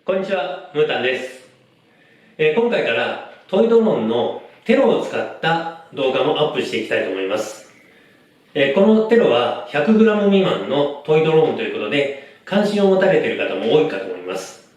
こんにちは、ムータンです。今回からトイドローンのテロを使った動画もアップしていきたいと思います。このテロは 100g 未満のトイドローンということで関心を持たれている方も多いかと思います。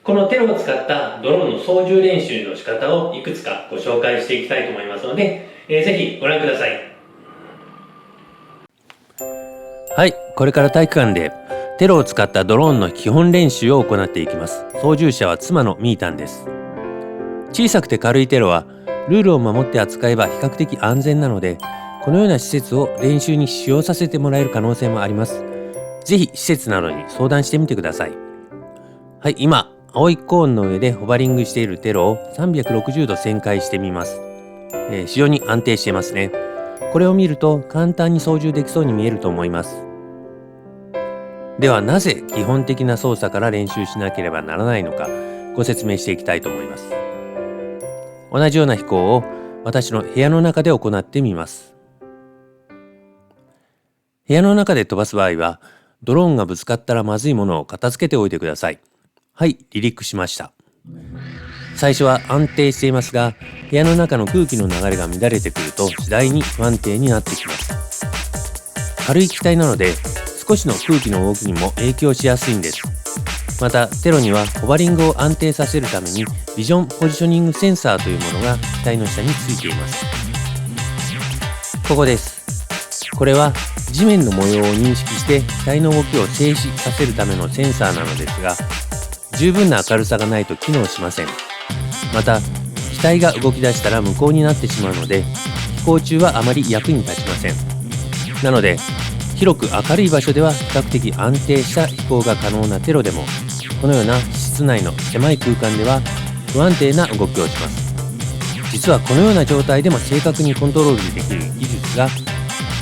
このテロを使ったドローンの操縦練習の仕方をいくつかご紹介していきたいと思いますので、ぜひご覧ください。はい、これから体育館でテロを使ったドローンの基本練習を行っていきます。操縦者は妻のミータンです。小さくて軽いテロはルールを守って扱えば比較的安全なので、このような施設を練習に使用させてもらえる可能性もあります。ぜひ施設などに相談してみてください。はい、今青いコーンの上でホバリングしているテロを360度旋回してみます。非常に安定していますね。これを見ると簡単に操縦できそうに見えると思います。ではなぜ基本的な操作から練習しなければならないのかご説明していきたいと思います。同じような飛行を私の部屋の中で行ってみます。部屋の中で飛ばす場合はドローンがぶつかったらまずいものを片付けておいてください。はい、離陸しました。最初は安定していますが、部屋の中の空気の流れが乱れてくると次第に不安定になってきます。軽い機体なので少しの空気の動きにも影響しやすいんです。またテロにはホバリングを安定させるためにビジョンポジショニングセンサーというものが機体の下についています。ここです。これは地面の模様を認識して機体の動きを静止させるためのセンサーなのですが、十分な明るさがないと機能しません。また機体が動き出したら無効になってしまうので、飛行中はあまり役に立ちません。なので広く明るい場所では比較的安定した飛行が可能なテロでも、このような室内の狭い空間では不安定な動きをします。実はこのような状態でも正確にコントロールできる技術が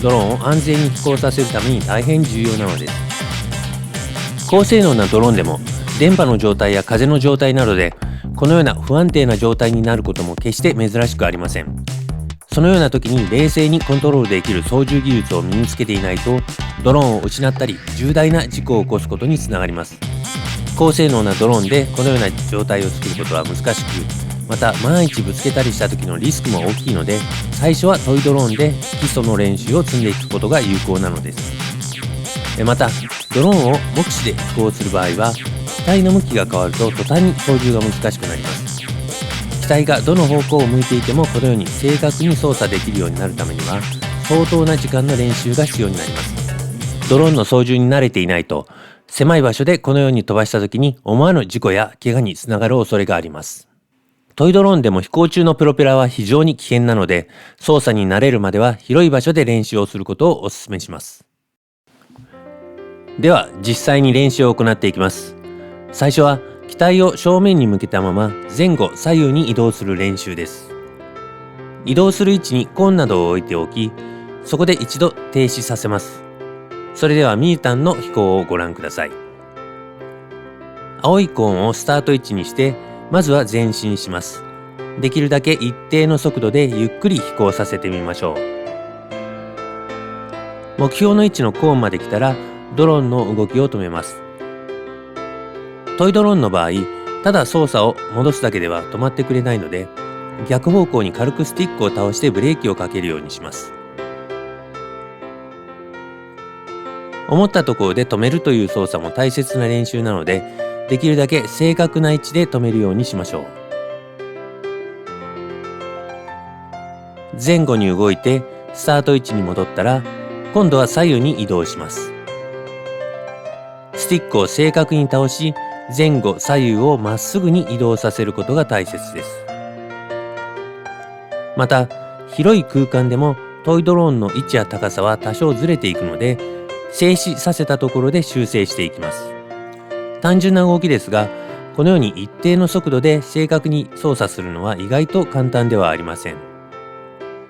ドローンを安全に飛行させるために大変重要なのです。高性能なドローンでも電波の状態や風の状態などでこのような不安定な状態になることも決して珍しくありません。そのような時に冷静にコントロールできる操縦技術を身につけていないとドローンを失ったり重大な事故を起こすことにつながります。高性能なドローンでこのような状態を作ることは難しく、また万一ぶつけたりした時のリスクも大きいので、最初はトイドローンで基礎の練習を積んでいくことが有効なのです。またドローンを目視で飛行する場合は機体の向きが変わると途端に操縦が難しくなります。機体がどの方向を向いていてもこのように正確に操作できるようになるためには相当な時間の練習が必要になります。ドローンの操縦に慣れていないと狭い場所でこのように飛ばした時に思わぬ事故や怪我につながる恐れがあります。トイドローンでも飛行中のプロペラは非常に危険なので、操作に慣れるまでは広い場所で練習をすることをお勧めします。では実際に練習を行っていきます。最初は機体を正面に向けたまま前後左右に移動する練習です。移動する位置にコーンなどを置いておき、そこで一度停止させます。それではミータンの飛行をご覧ください。青いコーンをスタート位置にしてまずは前進します。できるだけ一定の速度でゆっくり飛行させてみましょう。目標の位置のコーンまで来たらドローンの動きを止めます。トイドローンの場合、ただ操作を戻すだけでは止まってくれないので、逆方向に軽くスティックを倒してブレーキをかけるようにします。思ったところで止めるという操作も大切な練習なので、できるだけ正確な位置で止めるようにしましょう。前後に動いてスタート位置に戻ったら、今度は左右に移動します。スティックを正確に倒し、前後左右をまっすぐに移動させることが大切です。また広い空間でもトイドローンの位置や高さは多少ずれていくので、静止させたところで修正していきます。単純な動きですが、このように一定の速度で正確に操作するのは意外と簡単ではありません。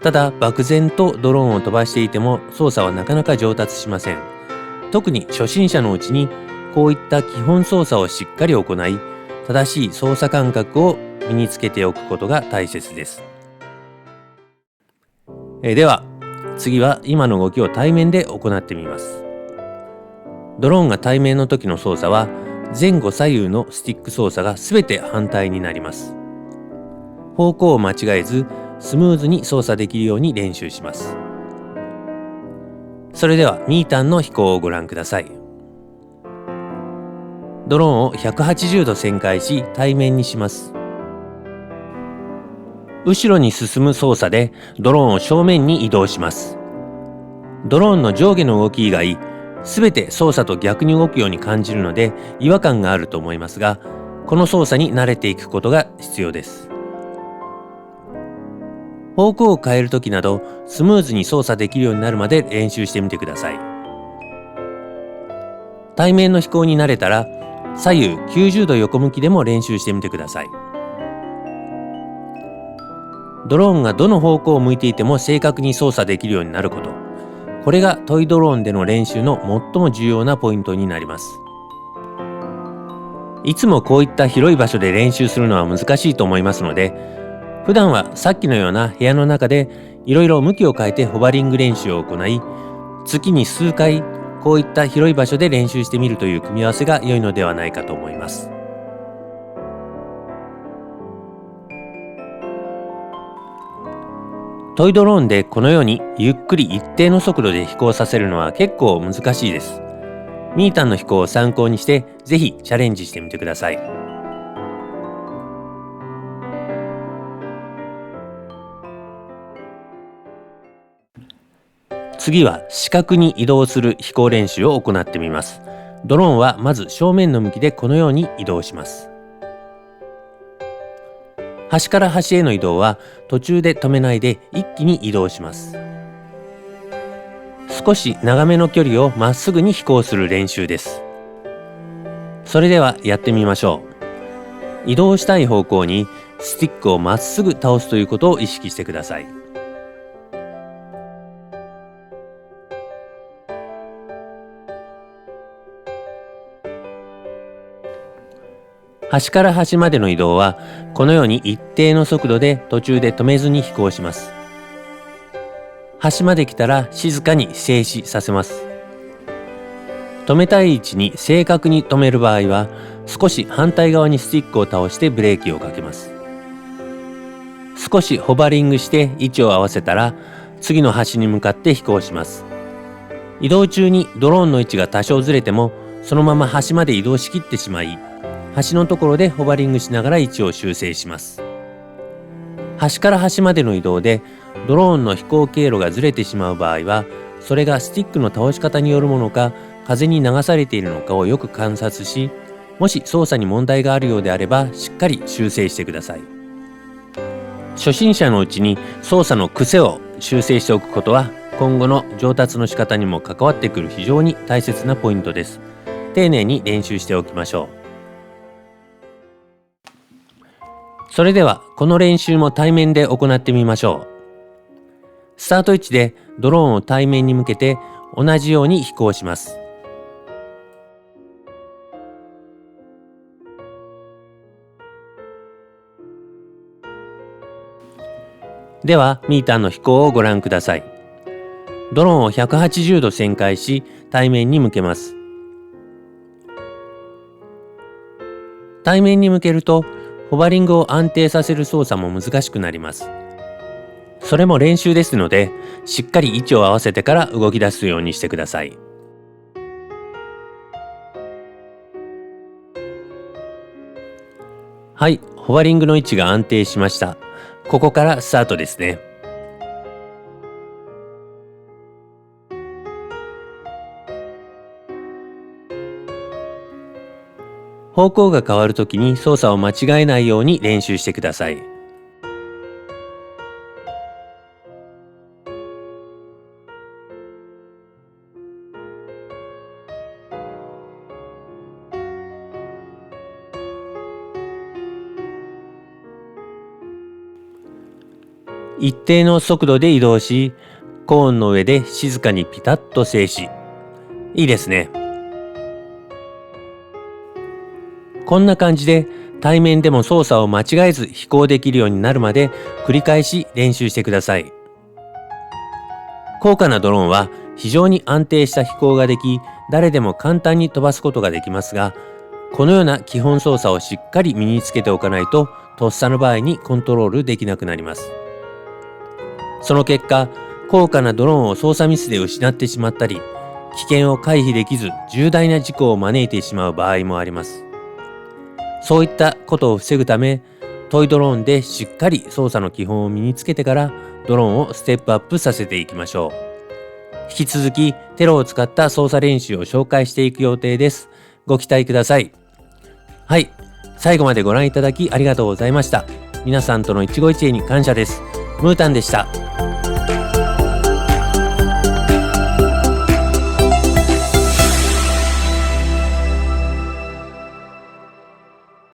ただ漠然とドローンを飛ばしていても操作はなかなか上達しません。特に初心者のうちにこういった基本操作をしっかり行い、正しい操作感覚を身につけておくことが大切です。では次は今の動きを対面で行ってみます。ドローンが対面の時の操作は前後左右のスティック操作が全て反対になります。方向を間違えずスムーズに操作できるように練習します。それではミータンの飛行をご覧ください。ドローンを180度旋回し対面にします。後ろに進む操作でドローンを正面に移動します。ドローンの上下の動き以外、すべて操作と逆に動くように感じるので違和感があると思いますが、この操作に慣れていくことが必要です。方向を変えるときなどスムーズに操作できるようになるまで練習してみてください。対面の飛行に慣れたら左右90度横向きでも練習してみてください。ドローンがどの方向を向いていても正確に操作できるようになること、これがトイドローンでの練習の最も重要なポイントになります。いつもこういった広い場所で練習するのは難しいと思いますので、普段はさっきのような部屋の中でいろいろ向きを変えてホバリング練習を行い、月に数回こういった広い場所で練習してみるという組み合わせが良いのではないかと思います。トイドローンでこのようにゆっくり一定の速度で飛行させるのは結構難しいです。ミータンの飛行を参考にしてぜひチャレンジしてみてください。次は視覚に移動する飛行練習を行ってみます。ドローンはまず正面の向きでこのように移動します。端から端への移動は途中で止めないで一気に移動します。少し長めの距離をまっすぐに飛行する練習です。それではやってみましょう。移動したい方向にスティックをまっすぐ倒すということを意識してください。端から端までの移動はこのように一定の速度で途中で止めずに飛行します。端まで来たら静かに静止させます。止めたい位置に正確に止める場合は少し反対側にスティックを倒してブレーキをかけます。少しホバリングして位置を合わせたら次の端に向かって飛行します。移動中にドローンの位置が多少ずれてもそのまま端まで移動しきってしまい、端のところでホバリングしながら位置を修正します。端から端までの移動でドローンの飛行経路がずれてしまう場合は、それがスティックの倒し方によるものか風に流されているのかをよく観察し、もし操作に問題があるようであればしっかり修正してください。初心者のうちに操作の癖を修正しておくことは今後の上達の仕方にも関わってくる非常に大切なポイントです。丁寧に練習しておきましょう。それではこの練習も対面で行ってみましょう。スタート位置でドローンを対面に向けて同じように飛行します。ではミータンの飛行をご覧ください。ドローンを180度旋回し対面に向けます。対面に向けるとホバリングを安定させる操作も難しくなります。それも練習ですので、しっかり位置を合わせてから動き出すようにしてください。はい、ホバリングの位置が安定しました。ここからスタートですね。方向が変わるときに操作を間違えないように練習してください。一定の速度で移動し、コーンの上で静かにピタッと静止。いいですね。こんな感じで対面でも操作を間違えず飛行できるようになるまで繰り返し練習してください。高価なドローンは非常に安定した飛行ができ、誰でも簡単に飛ばすことができますが、このような基本操作をしっかり身につけておかないと、とっさの場合にコントロールできなくなります。その結果、高価なドローンを操作ミスで失ってしまったり、危険を回避できず重大な事故を招いてしまう場合もあります。そういったことを防ぐため、トイドローンでしっかり操作の基本を身につけてからドローンをステップアップさせていきましょう。引き続きテロを使った操作練習を紹介していく予定です。ご期待ください。はい、最後までご覧いただきありがとうございました。皆さんとの一期一会に感謝です。ムータンでした。